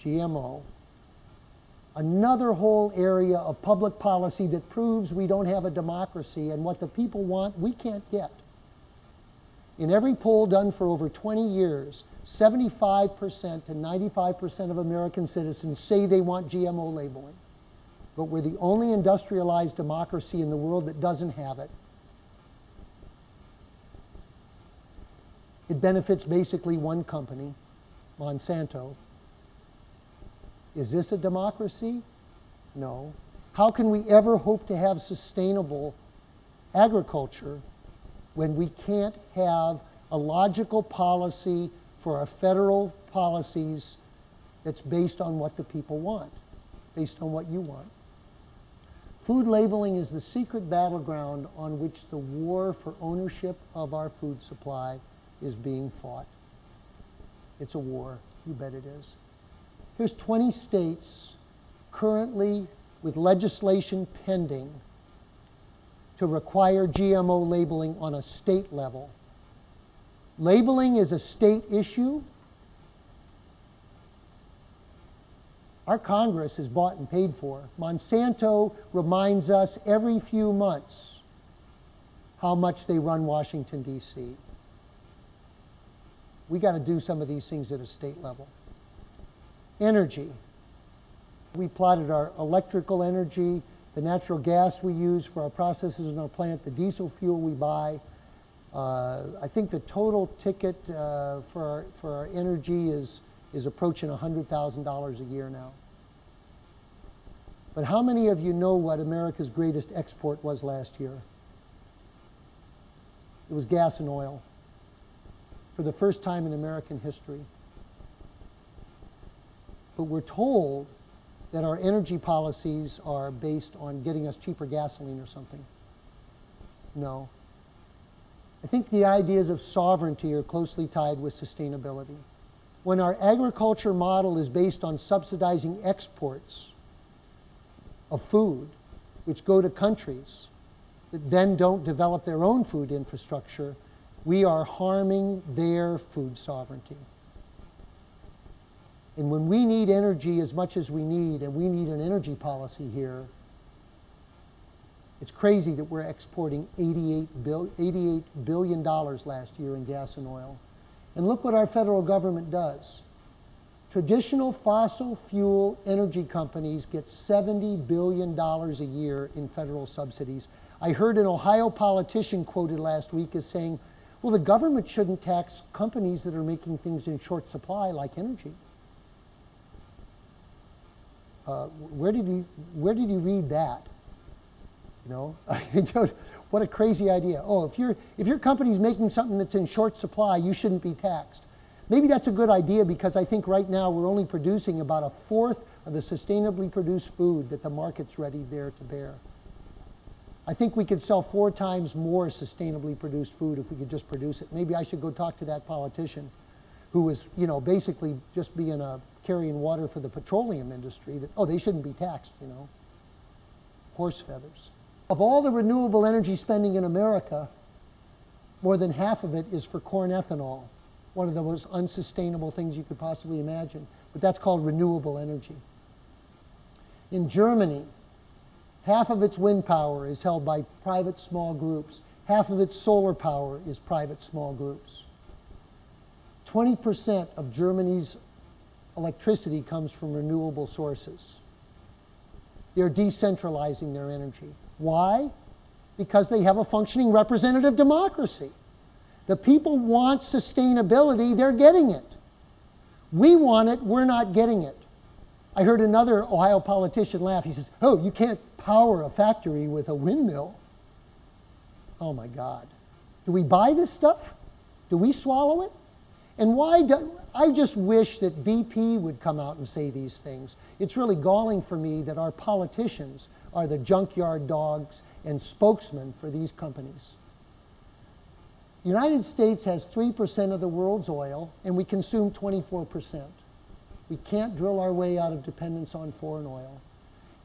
GMO. Another whole area of public policy that proves we don't have a democracy, and what the people want, we can't get. In every poll done for over 20 years, 75% to 95% of American citizens say they want GMO labeling. But we're the only industrialized democracy in the world that doesn't have it. It benefits basically one company, Monsanto. Is this a democracy? No. How can we ever hope to have sustainable agriculture when we can't have a logical policy for our federal policies that's based on what the people want, based on what you want? Food labeling is the secret battleground on which the war for ownership of our food supply is being fought. It's a war, you bet it is. Here's 20 states currently with legislation pending to require GMO labeling on a state level. Labeling is a state issue. Our Congress is bought and paid for. Monsanto reminds us every few months how much they run Washington, D.C. We got to do some of these things at a state level. Energy. We plotted our electrical energy, the natural gas we use for our processes in our plant, the diesel fuel we buy. I think the total ticket for our energy is approaching $100,000 a year now. But how many of you know what America's greatest export was last year? It was gas and oil, for the first time in American history. But we're told that our energy policies are based on getting us cheaper gasoline or something. No. I think the ideas of sovereignty are closely tied with sustainability. When our agriculture model is based on subsidizing exports of food, which go to countries that then don't develop their own food infrastructure, we are harming their food sovereignty. And when we need energy as much as we need, and we need an energy policy here, it's crazy that we're exporting $88 billion last year in gas and oil. And look what our federal government does. Traditional fossil fuel energy companies get $70 billion a year in federal subsidies. I heard an Ohio politician quoted last week as saying, well, the government shouldn't tax companies that are making things in short supply like energy. Where did he read that? You know, what a crazy idea. Oh, if your company's making something that's in short supply, you shouldn't be taxed. Maybe that's a good idea, because I think right now we're only producing about 1/4 of the sustainably produced food that the market's ready there to bear. I think we could sell 4 times more sustainably produced food if we could just produce it. Maybe I should go talk to that politician who was, you know, basically just carrying water for the petroleum industry, that, oh, they shouldn't be taxed, you know. Horse feathers. Of all the renewable energy spending in America, more than half of it is for corn ethanol, one of the most unsustainable things you could possibly imagine. But that's called renewable energy. In Germany, half of its wind power is held by private small groups. Half of its solar power is private small groups. 20% of Germany's electricity comes from renewable sources. They're decentralizing their energy. Why? Because they have a functioning representative democracy. The people want sustainability, they're getting it. We want it, we're not getting it. I heard another Ohio politician laugh. He says, oh, you can't power a factory with a windmill. Oh my God. Do we buy this stuff? Do we swallow it? And I just wish that BP would come out and say these things. It's really galling for me that our politicians are the junkyard dogs and spokesmen for these companies. The United States has 3% of the world's oil, and we consume 24%. We can't drill our way out of dependence on foreign oil.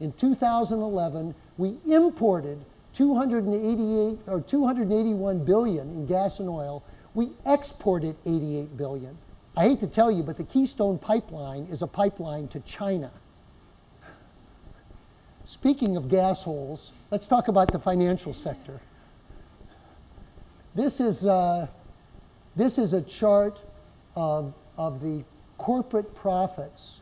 In 2011, we imported 281 billion in gas and oil. We exported 88 billion. I hate to tell you, but the Keystone Pipeline is a pipeline to China. Speaking of gas holes, let's talk about the financial sector. This is a chart of the corporate profits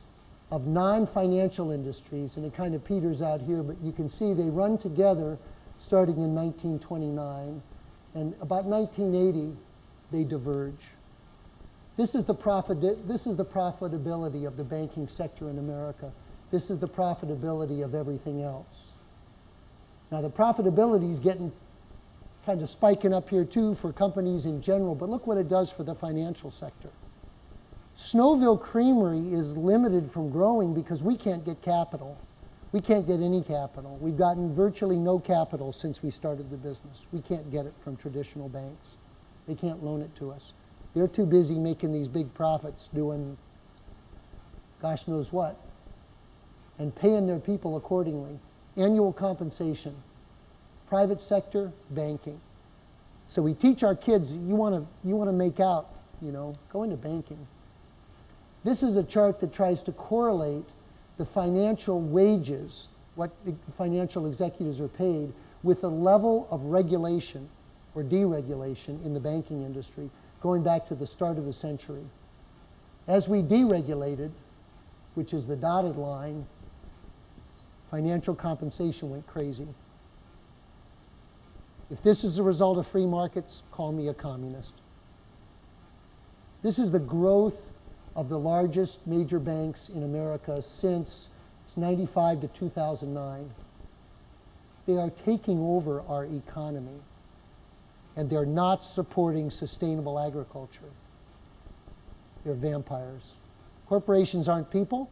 of non-financial industries, and it kind of peters out here, but you can see they run together starting in 1929, and about 1980, they diverge. This is the profitability of the banking sector in America. This is the profitability of everything else. Now, the profitability is getting kind of spiking up here too for companies in general, but look what it does for the financial sector. Snowville Creamery is limited from growing because we can't get capital. We can't get any capital. We've gotten virtually no capital since we started the business. We can't get it from traditional banks. They can't loan it to us. They're too busy making these big profits doing gosh knows what and paying their people accordingly. Annual compensation. Private sector, banking. So we teach our kids, you want to make out, you know, go into banking. This is a chart that tries to correlate the financial wages, what financial executives are paid, with the level of regulation or deregulation in the banking industry going back to the start of the century. As we deregulated, which is the dotted line, financial compensation went crazy. If this is a result of free markets, call me a communist. This is the growth of the largest major banks in America since it's 95 to 2009. They are taking over our economy, and they're not supporting sustainable agriculture. They're vampires. Corporations aren't people.